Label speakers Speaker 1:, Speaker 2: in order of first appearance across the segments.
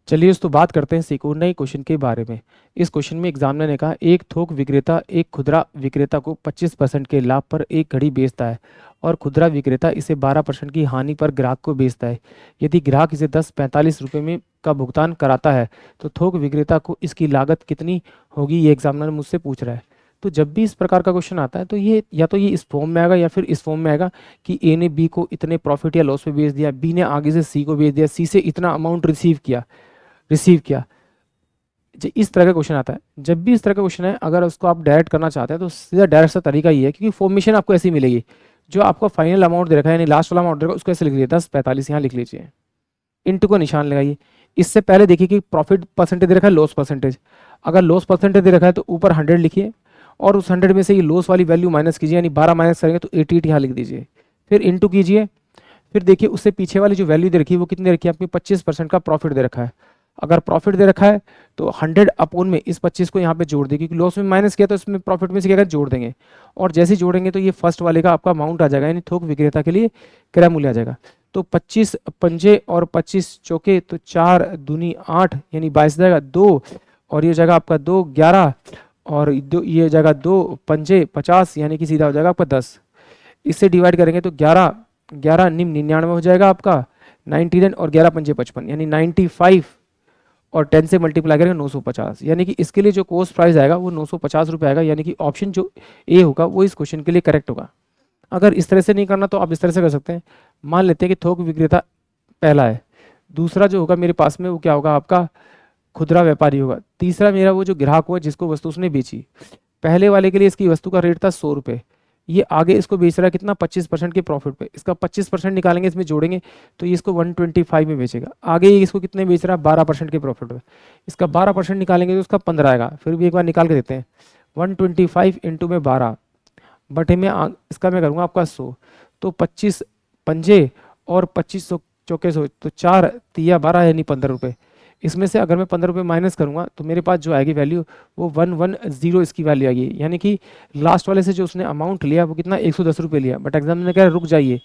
Speaker 1: चलिए दोस्तों बात करते हैं सीखो नए क्वेश्चन के बारे में। इस क्वेश्चन में एग्जामिनर ने कहा एक थोक विक्रेता एक खुदरा विक्रेता को 25% के लाभ पर एक घड़ी बेचता है और खुदरा विक्रेता इसे 12% की हानि पर ग्राहक को बेचता है। यदि ग्राहक इसे 10-45 रुपये में का भुगतान कराता है तो थोक विक्रेता को इसकी लागत कितनी होगी, ये एग्जामिनर मुझसे पूछ रहा है। तो जब भी इस प्रकार का क्वेश्चन आता है तो ये या तो ये इस फॉर्म में आएगा या फिर इस फॉर्म में आएगा कि ए ने बी को इतने प्रॉफिट या लॉस पे बेच दिया, बी ने आगे से सी को बेच दिया, सी से इतना अमाउंट रिसीव किया। इस तरह का क्वेश्चन आता है। जब भी इस तरह का क्वेश्चन है, अगर उसको आप डायरेक्ट करना चाहते हैं तो सीधा डायरेक्ट सा तरीका ये है, क्योंकि फॉर्मेशन आपको ऐसी मिलेगी। जो आपको फाइनल अमाउंट दे रखा है यानी लास्ट वाला अमाउंट दे रखा है उसको ऐसे लिख लीजिए 10-45 यहाँ लिख लीजिए, इंटू का निशान लगाइए। इससे पहले देखिए कि प्रॉफिट परसेंटेज दे रखा है, लॉस परसेंटेज। अगर लॉस परसेंटेज दे रखा है तो ऊपर 100 लिखिए और उस 100 में से ये लॉस वाली वैल्यू माइनस कीजिए, यानी 12 माइनस करेंगे तो 88 यहाँ लिख दीजिए। फिर इंटू कीजिए। फिर देखिए उससे पीछे वाली जो वैल्यू दे रखी है वो कितनी दे रखी है आपकी, 25% का प्रॉफिट दे रखा है। अगर प्रॉफिट दे रखा है तो 100 अपोन में इस 25 को यहाँ पे जोड़ दें, क्योंकि लॉस में माइनस किया तो इसमें प्रॉफिट में से क्या जोड़ देंगे। और जैसे ही जोड़ेंगे तो ये फर्स्ट वाले का आपका अमाउंट आ जाएगा, यानी थोक विक्रेता के लिए क्रय मूल्य आ जाएगा। तो 25 पंजे और 25 चौके तो 4 दूनी 8 यानी 22 जाएगा 2, और ये जगह आपका 2 11, और ये जगह 2 पंजे 50 यानी कि सीधा हो जाएगा आपका 10। इससे डिवाइड करेंगे तो 11 11 निम 99 हो जाएगा आपका 99, और 11 पंजे 55 यानी 95, और 10 से मल्टीप्लाई करेंगे 950, यानी कि इसके लिए जो कॉस्ट प्राइस आएगा वो 950 रुपये आएगा। यानी कि ऑप्शन जो ए होगा वो इस क्वेश्चन के लिए करेक्ट होगा। अगर इस तरह से नहीं करना तो आप इस तरह से कर सकते हैं। मान लेते हैं कि थोक विक्रेता पहला है, दूसरा जो होगा मेरे पास में वो क्या होगा आपका खुदरा व्यापारी होगा, तीसरा मेरा वो जो ग्राहक हुआ जिसको वस्तु उसने बेची। पहले वाले के लिए इसकी वस्तु का रेट था 100 रुपये, ये आगे इसको बेच रहा है कितना 25% के प्रॉफिट पे, इसका 25% निकालेंगे इसमें जोड़ेंगे तो ये इसको 125 में बेचेगा। आगे ये इसको कितने बेच रहा है 12% के प्रॉफिट पे, इसका 12% निकालेंगे तो उसका 15 आएगा। फिर भी एक बार निकाल के देते हैं, 125 इंटू में 12 बटे में इसका मैं करूँगा आपका 100, तो 25 पंजे और 25 चौके 100 तो 4 तिया 12 यानी 15 रुपये। इसमें से अगर मैं 15 रुपये माइनस करूँगा तो मेरे पास जो आएगी वैल्यू वो 110 इसकी वैल्यू आएगी। यानी कि लास्ट वाले से जो उसने अमाउंट लिया वो कितना 110 रुपये लिया, बट एग्जाम ने कहा रुक जाइए,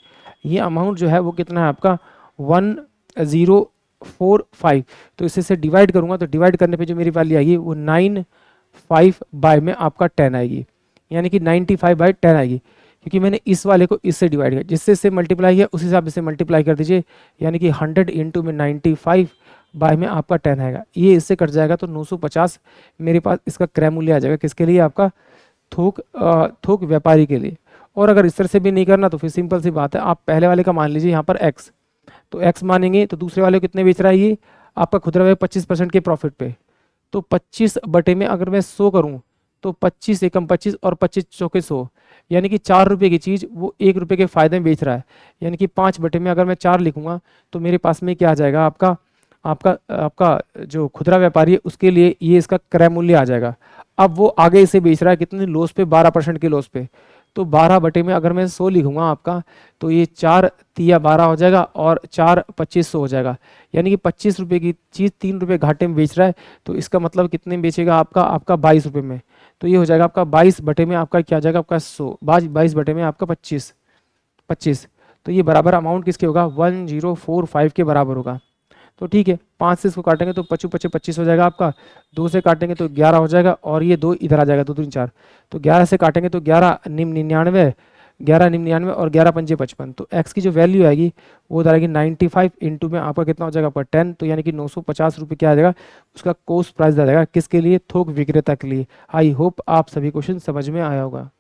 Speaker 1: ये अमाउंट जो है वो कितना है आपका 1045। तो इसे से डिवाइड करूँगा तो डिवाइड करने पे जो मेरी वैल्यू आएगी वो 95 बाय में आपका 10 आएगी, यानी कि 95/10 आएगी, क्योंकि मैंने इस वाले को इससे डिवाइड किया, जिससे इससे मल्टीप्लाई किया उस हिसाब से मल्टीप्लाई कर दीजिए। यानी कि 100 इंटू में 95 बाय में आपका 10 आएगा, ये इससे कट जाएगा तो 950 मेरे पास इसका क्रय मूल्य आ जाएगा। किसके लिए आपका थोक व्यापारी के लिए। और अगर इस तरह से भी नहीं करना तो फिर सिंपल सी बात है, आप पहले वाले का मान लीजिए यहाँ पर x, तो x मानेंगे तो दूसरे वाले को कितने बेच रहा है ये आपका खुदरा व्यापारी 25% के प्रॉफिट पे, तो 25 बटे में अगर मैं 100 करूँ तो 25 एकम 25 और 25 चौके 100, यानी कि 4 रुपये की चीज़ वो 1 रुपये के फायदे में बेच रहा है। यानी कि 5 बटे में अगर मैं 4 लिखूंगा तो मेरे पास में क्या आ जाएगा आपका आपका आपका जो खुदरा व्यापारी है उसके लिए ये इसका क्रय मूल्य आ जाएगा। अब वो आगे इसे बेच रहा है कितने लॉस पे, 12% के लॉस पे, तो 12 बटे में अगर मैं 100 लिखूंगा आपका तो ये 4 तिया 12 हो जाएगा और 4 2500 हो जाएगा। यानी कि 25 रुपये की चीज़ 3 रुपये घाटे में बेच रहा है, तो इसका मतलब कितने में बेचेगा आपका 22 रुपये में। तो ये हो जाएगा आपका 22 बटे में आपका क्या आ जाएगा आपका 100, 22 बटे में आपका 25, तो ये बराबर अमाउंट किसके होगा 1045 के बराबर होगा। तो ठीक है, 5 से इसको काटेंगे तो 25 हो जाएगा आपका, 2 से काटेंगे तो 11 हो जाएगा, और ये 2 इधर आ जाएगा 2 3 4, तो 11 से काटेंगे तो 11 निम 99, 11 निम 99 और 11 पंजे 55, तो x की जो वैल्यू आएगी वो उधर आएगी 95 इंटू में आपका कितना हो जाएगा आपका 10, तो यानी कि 950 रुपये क्या आ जाएगा उसका कॉस्ट प्राइस आ जाएगा किसके लिए, थोक विक्रेता के लिए। आई होप आप सभी क्वेश्चन समझ में आया होगा।